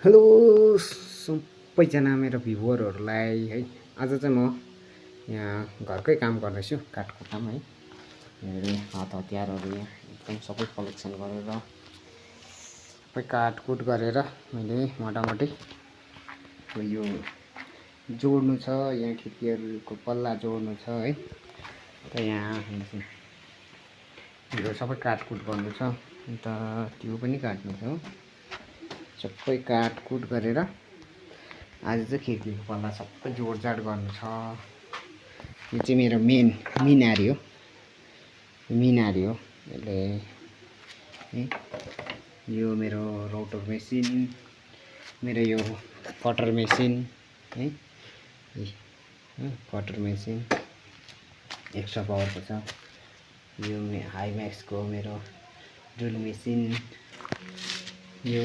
Hello सबैजना मेरो भ्युवरहरूलाई है। आज चाहिँ म यहाँ घरकै काम गर्दैछु, काठको काम है। मेरो हात हतियारहरू यहाँ एकदम सबै कलेक्सन गरेर सबै काटकुट गरेर मैले मोटामोटी यो जोड्नु छ, यहाँ खिड्कीहरूको पल्ला जोड्नु छ है। अन्त यहाँ यो सबै काटकुट गर्नु छ, अन्त त्यो पनि काट्नु छ। सबै काटकुट गरेर आज चाहिँ खिड्कीको पल्ला सबै जोडजाड गर्नु छ। यो चाहिँ मेरो मेन मिनारी हो, यसले है। यो मेरो रोटर मेसिन, मेरो यो कटर मेसिन है, कटर मेसिन एक्स्ट्रा पावरको छ। यो हाइम्याक्सको मेरो ड्रिल मेसिन, यो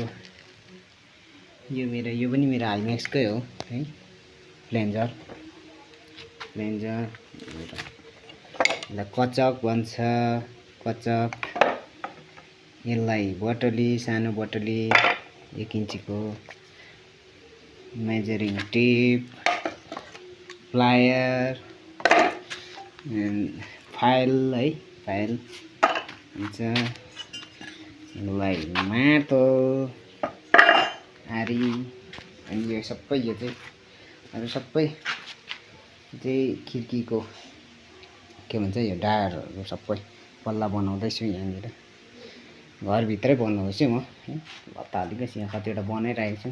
पनि मेरो हाइम्याक्सकै हो है। प्लेन्जर यसलाई कचक भन्छ, कचक। यसलाई बटली, सानो बटली 1 इन्चीको, मेजरिङ टेप, प्लायर, फाइल है, फाइल हुन्छ। यसलाई माटो, आरी, अनि यो सबै यो चाहिँ सबै खिड्कीको के भन्छ यो डायरहरू सबै पल्ला बनाउँदैछु यहाँनिर। घरभित्रै बनाउँदैछु म है। लत्ता अलिकति यहाँ कतिवटा बनाइरहेको छु।